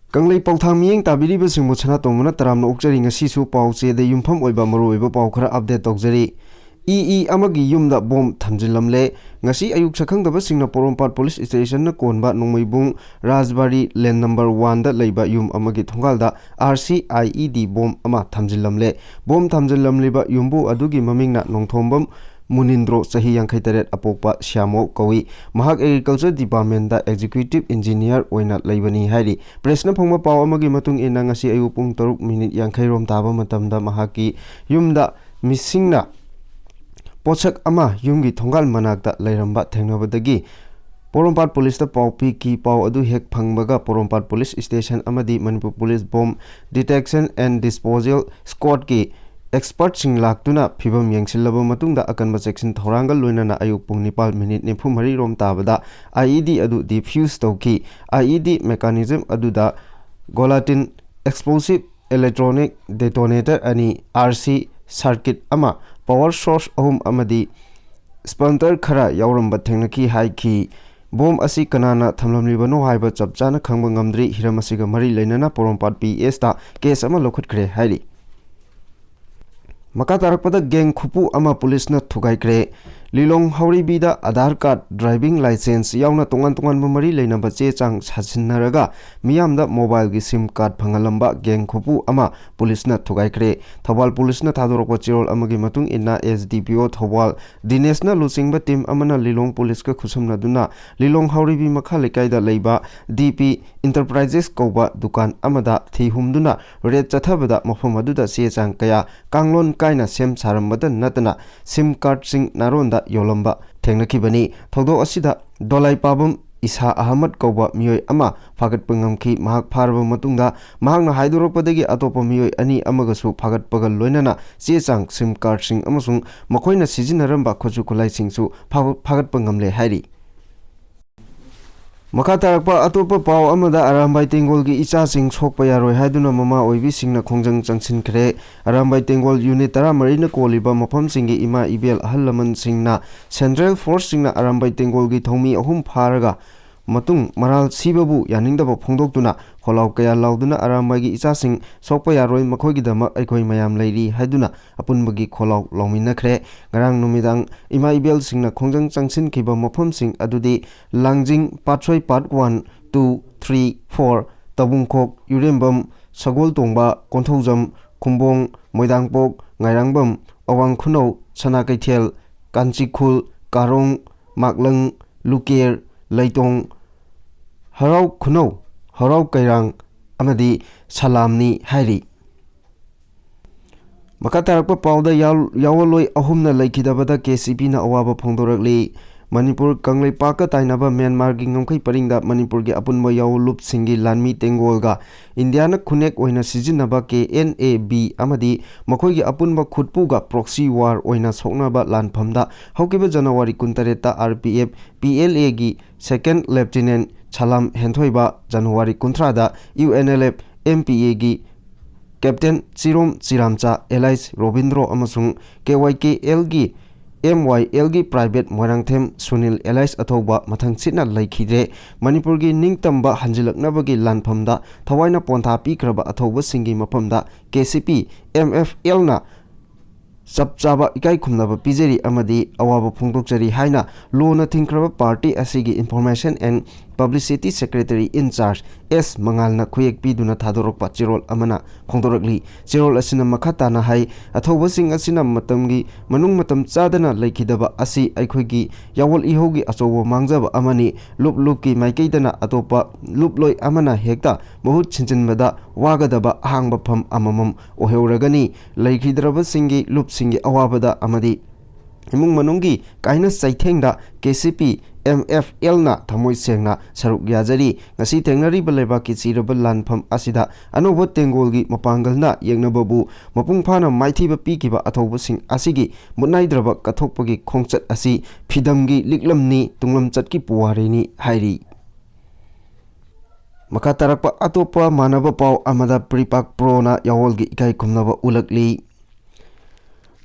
Kanglei pauthang miyeng tabiriba singbu chana tongmuna taramna ukjari ngasisu pauche de yumpham oiba maruoiba pau khara update tawjari amagi yumda bom thamjilamle ngasi ayuk sakhangdaba singna Porompat police station na konba nongmeibung Rajbari lane number 1 da leiba yum amagi thongalda RCIED bom ama thamjilamle bom thamjilamliba yumbu adugi mamingna nongthombam Munindro sahi yangkai taret apokpa Syamo kawi mahak agriculture department da executive engineer oina leibani hairi presna phongma paw amagi matung ina ngasi ayu pung 3 minute yangkai rom taba matamda mahaki yumda misingna pochak ama yumgi thongal manakta leiramba thengnabadagi Porompat police da paw pi ki paw adu hek phangbaga Porompat police station amadi Manipur police bomb detection and disposal squad ki expert sing laktuna phibam yengsilaba matungda akanba section thorangal loinana ayuk pung nipal minute nifu mari rom tabada IED adu defuse tawki IED mechanism aduda golatin explosive electronic detonator ani RC circuit ama power source ahum amadi splinter khara yauramba thengnaki haiki bom asi kanana thamlamlibano haiba chapchana khangba ngamdri hiramasiga mari leinana Porompat PS ta case ama lokhutkre hairi Maka tarakpada geng khupu ama police na thugaikre Lilong hauribida Aadhaar card driving license yauna tongan mamari leinaba che chang sachinnaraga miyamda mobile gi sim card phangalamba geng khupu ama police na thugaikre Thobal police na thadorokpa chirol amagi matung inna SDPO Thobal Dinesh na lusingba team amana Lilong police ka khusumna duna Lilong hauribi makha lekaida leiba DP Enterprises koba dukan amada thihumduna red chathabada mafam aduda che chang kaya kanglon kaina sem sarambada natana sim card sing naronda yolamba thengnakibani thodo asida dolai pabum Isa Ahmad koba miyoi ama Phagatpa ngamki mahak pharba matungda mahakna haidoroppadagi atopa miyoi ani amagasu Phagatpaga loinana chechang sim card sing amasung makoina sijinaramba khochu khulai singsu Phagatpa ngamle hairi Maka tarakpa atopa paw amada Arambai Tengol gi icha sing sokpa yaroi haiduna mama oibi singna khongjang changsin khre Arambai Tengol unit 13 na koliba mafam singi ima ibel ahallaman singna Central Force singna Arambai Tengol gi thomi ahum pharaga matung maral sibabu yaningdaba phongdoktuna kholaw kaya lauduna Arambai gi icha sing sokpa yaroi makhogi dama aikoi mayam leiri haiduna apunbagi kholaw lawminakhre ngarang numidang ima ibel singna khongjang changsin khiba mafam sing adudi Langjing Patchoi Part 1 2 3 4 Tabungkhok Yurembam Sagol Tongba Konthoujam Khumbong Moidangpok Ngairangbam Awang Khunou Sanakaithel Kanchikhul Karong Maklang Luker Leitong Harau Khunou Harau Kairang amadi Salamni hairi Makatarakpa pawda yawaloi ahumna laikidabada KCP na awaba phongdorakli Manipur Kanglei Paka Tainaba Myanmar gi ngamkai paringda Manipur gi apunba yawlup singi lanmi tengolga India na khunek oina sijinaba KNAB amadi makhoi gi apunba khutpuga proxy war oina soknaba lanphamda haukiba January 13 ta RPF PLA gi second lieutenant Chalam Henthoiba January 13 da UNLF MPA gi Captain Chirom Chiramcha Elias Robindro amasung KYKL gi MYL gi private Moirangthem Sunil Elias athoba mathang chitna laikhidre Manipur gi ningtamba hanjilaknabagi lanphamda thawaina pontha pikraba athoba singi maphamda KCP MFL na Sabchaba ikai khumnaba pijeri amadi awaba phongdokchari haina lona thingkraba party asigi information and publicity secretary in charge S Mangalna khuyek piduna thadorokpa chirol amana phongdorakli chirol asina makhata na hai athoba sing asina matamgi manung matam chadana laikhidaba asi aikhoigi yawol ihogi achowo mangjaba amani lupki maikeidana atopa luploi amana hekta mahut chinchinbada wagadaba ahangba pham amamam oheuragani laikhidraba singi lupsingi awabada amadi imung manungi kaina saithengda KCP MFL na thamoi sengna saruk yajari ngasi tengnari baleba ki chiraba lanpham asida anobo tengolgi mapangalna yengnababu mapung phana maithiba pikiba athoba sing asigi munaidraba kathokpagi khongchat asi phidamgi liklamni tunglam chatki puwareni hairi Maka tarakpa atopa manaba paw amada pripak pro na yawolgi ikai khumnaba ulakli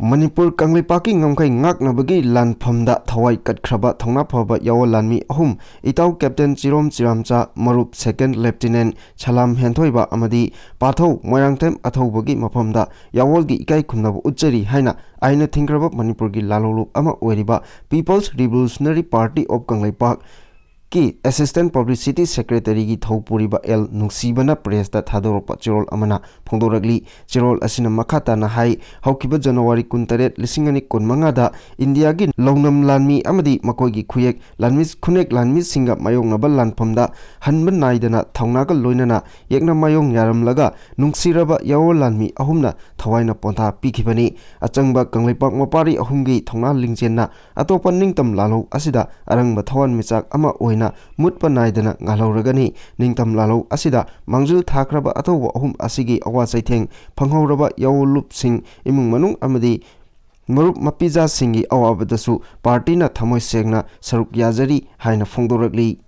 Manipur Kanglipaki Ngamkai Ngaknabagi Lanphamda Thawai Katkraba Thongna Phaba Yawa Lanmi Ahum Itau Captain Chirom Chiramcha Marup Second Lieutenant Chalam Henthoiba Amadi Patho Moirangtem Athobagi Maphamda Yawolgi Ikai Khumnabu Uchari Haina Aina Thinkraba Manipurgi Lalolup Ama Oiriba People's Revolutionary Party of Kanglaipak ki Assistant Publicity Secretary ki Thopuriba L Nungsibana Press da Thadoropa Chirol Amana Phongdoragli Chirol Asina Makata na hai Haukiba January 18 Lisingani Konmanga da India gi Longnam Lanmi Amadi Makoigi Khuyek Lanmis Khunek Lanmi Singa Mayong Nabal Lanphamda Hanban Naidana Thongnaga Loinana Yekna Mayong Yaramlaga Nungsiraba Yawo Lanmi Ahumna Thawaina Pontha Pikibani Achangba Kanglaipak Mapari Ahumgi Thongna Lingchenna Atopa Ningtam Lalo Asida Arangba Thawan Michak Ama Oina Mutpa Naidana Ngalauragani Ningtam Lalo Asida Mangjul Thakraba Atova Ahum Asigi Awa Saitheng Phanghoraba Yawolup Sing Imung Manung Amadi Marup Mapiza Singi Awabadasu Party na Thamoi Segna Saruk Yazari Haina Phongdoragli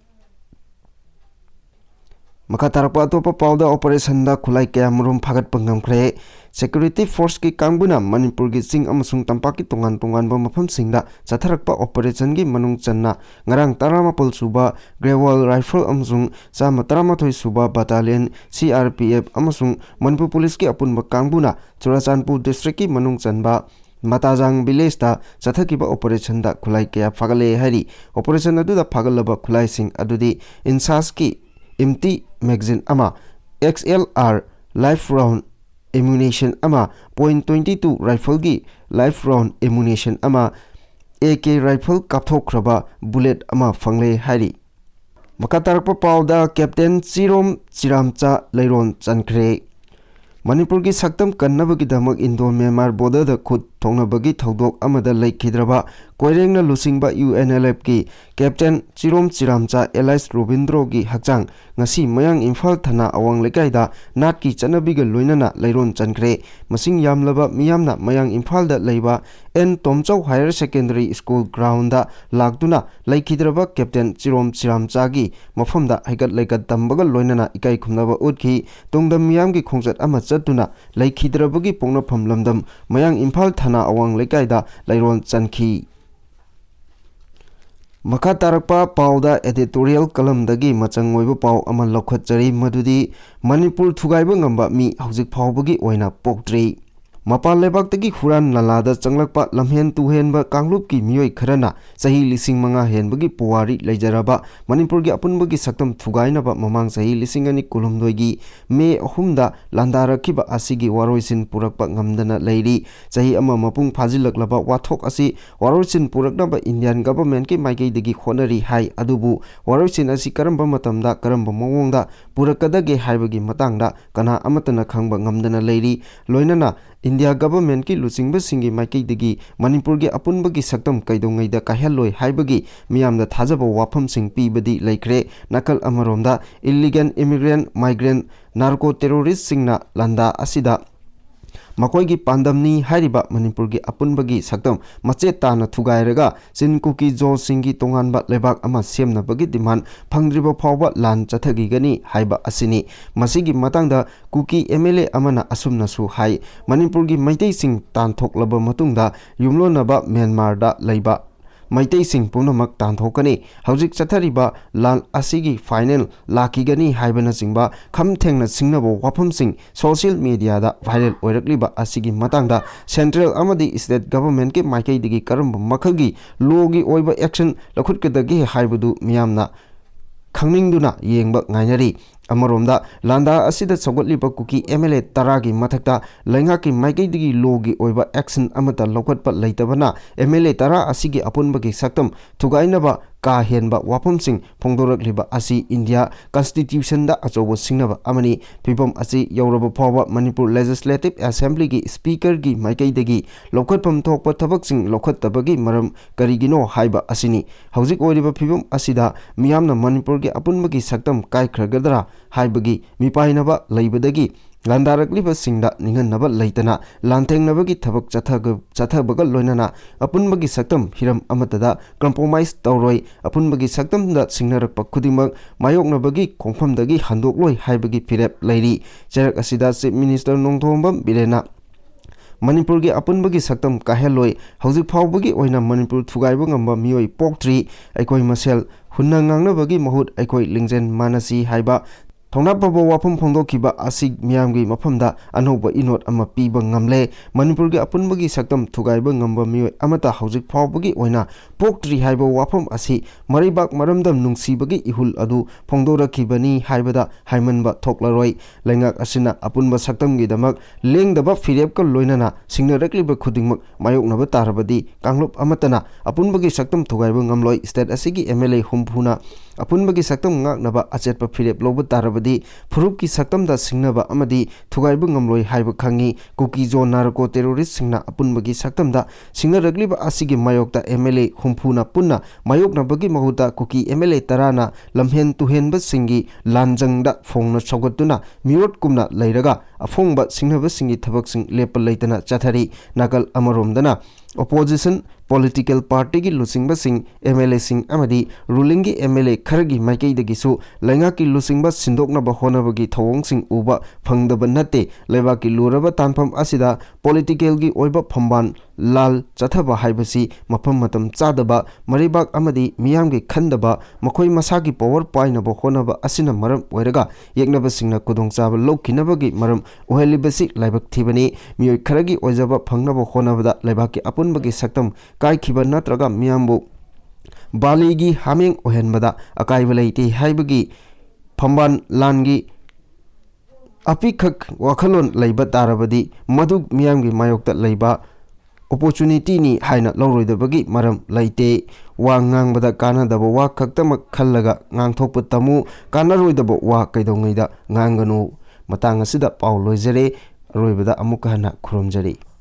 Makatarapa Atopa Pauda Operation da Khulai Kayamrum Phagatpa Ngamkre Security Force ki Kangbuna Manipur gi Sing amasung Tampaki Tongan Tonganba Mafam Singda Chatharakpa Operation gi Manung Channa Ngarang Taramapol Suba Grewal Rifle amasung Sama Taramathoi Suba Battalion CRPF amasung Manipur Police ki Apunba Kangbuna Churachandpur District ki Manung Chanba Matajang Village da Chathakiba Operation da Khulai Kaya Phagale Hari Operation adu da Phagalaba Khulai Sing adudi Insas ki empty magazine ama XLR life round ammunition ama .22 rifle gi life round ammunition ama AK rifle kapthokraba bullet ama fangle hari Makatarpa Pauda Captain Chirom Chiramcha Leiron Chankre Manipur gi saktam kannabagi damak Indo Myanmar border da khud thongnabagi thodok amada laikhidraba koirengna lusingba UNLF ki Captain Chirom Chiramcha Elias Robindro gi hakchang ngasi mayang Imphal thana awang lekaida nat ki chanabiga loinana leiron chankre masing yamlaba miyamna mayang Imphal da leiba N Tomchau Higher Secondary School ground da lagduna laikhidraba Captain Chirom Chiramcha gi mafamda haigat laikat tambaga loinana ikai khumnaba utkhi tungdam miyam gi khongjat ama chatuna laikhidrabagi pongna phamlamdam mayang Imphal thana awang lekaida leiron chankhi Makha tarakpa pauda editorial kalam dagi machang oiba pau ama lokhatjari madudi Manipur Thugaiba ngamba mi hauzik phaubagi oina poktri Mapal lebak tagi huran lalada changlakpa lamhen tuhenba kanglup ki miyoi kharana sahi lising manga henbagi puwari leijaraba Manipur gi apunbagi saktam thugainaba mamang sahi lising ani kulumdoi gi me ahumda landarakhiba asigi waroisin purakpa ngamdana leiri sahi ama mapung phajilaklaba wathok asi waroisin puraknaba Indian government ki maikei dagi khonari hai adubu waroisin asi karamba matamda karamba mawongda purakadage haibagi matangda kana amatana khangba ngamdana leiri loinana India government ki lusingba singi maikei dagi Manipur gi apunbagi saktam kaidongaida kahelloi haibagi miyamda thajaba wafam sing pibadi laikre nakal amaromda illegal immigrant migrant narco terrorist singna landa asida Makoigi pandamni hairiba Manipur gi apunbagi saktam mache tana thugairaga sin Kuki jo singi tonganba lebak ama semna bagi demand phangdriba phawba lan chathagi gani haiba asini masigi matangda Kuki MLA amana asumna su hai Manipur gi maitei sing tan thoklaba matungda yumlonaba Myanmar da leiba Maitei sing punamak tanthokani hauzik chathariba lan asigi final lakigani haibana singba khamthengna singnabo wafam sing social media da viral oirakliba asigi matangda central amadi state government ke maikei digi karamba makhalgi logi oiba action lakhutkadagi haibadu miyamna khangningduna yengba ngainari Amaromda landa asida sogotliba Kuki MLA taragi mathakta laingaki maikei digi logi oiba action amata lokatpa leitabana MLA tara asigi apunbagi saktam thugainaba ka henba wafam sing phongdorakliba asi India constitution da achobo singnaba amani phibam asi yauraba phawa Manipur Legislative Assembly gi speaker gi maikei dagi lokatpam thokpa thabak sing lokhattabagi maram karigino haiba asini hauzik oiriba phibam asida miyamna Manipur gi apunbagi saktam kaikhragadra haibagi mipainaba leibadagi landarakliba singda ninganaba leitana lanthengnabagi thabak chathabaga loinana apunbagi saktam hiram amatada compromise tawroi apunbagi saktam da singnarakpa khudimak mayoknabagi khongphamdagi handokloi haibagi phirep leiri cherak asida chief minister nongthombam bilena Manipur ge apunbagi saktam kaheloi hauzik phawbagi oina Manipur thugaiba ngamba mioi poktri aikoi masel hunna ngangnabagi mahut aikoi lingjen manasi haiba Thongna pabo wafam phongdokiba asig miyamgi mafamda anoba inot ama piba ngamle Manipur ge apunbagi saktam thugaiba ngamba mioi amata hauzik phawbagi oina poktri haiba wafam asi maribak maramdam nungsibagi ihul adu phongdorakibani haibada haimanba thoklaroi lengak asina apunba saktam gi damak lengdaba firepka loinana singnarakliba khudingmak mayoknaba tarabadi kanglop amatana apunbagi saktam thugaiba ngamloi state asigi MLA humphuna apunbagi saktam ngaknaba achetpa firep loba tarabadi Furup ki saktam da singnaba amadi thugaiba ngamloi haiba khangi Kuki narco terrorist singna apunbagi saktam da singnaragliba asigi mayokta MLA humphuna punna mayoknabagi mahuta Kuki MLA tarana lamhen tuhenba singi lanjangda phongna chogatuna miot kumna leiraga afongba singnaba singi thabak sing lepal leitana chathari nakal amaromdana opposition political party ki lusingba sing MLA sing amadi ruling ki MLA khargi maikei dagisu lenga ki lusingba sindokna ba honabagi thawong sing uba phangdaba nate leba ki luraba tanpham asida political gi oiba phamban lal chathaba haibasi mafam matam chadaba maribak amadi miyam gi khandaba makhoi masagi power painaba honaba asina maram oiraga yeknaba singna kudong chaba lokhinabagi maram ohelibasi laibak thibani miyoi kharagi oijaba phangnaba honabada lebaki apunbagi saktam kai khiba natraga miyambu baligi hameng ohenbada akaiba leite haibagi phamban langi apikhak wakhalon leiba tarabadi madug miyamgi mayokta leiba opportunity ni haina loroidabagi maram leite wa ngangbada kanadaba wa khaktamak khallaga ngangthokpa tamu kanaroidaba wa kaidongaida nganganu matang asida paw loijare roibada amuka hana khurumjari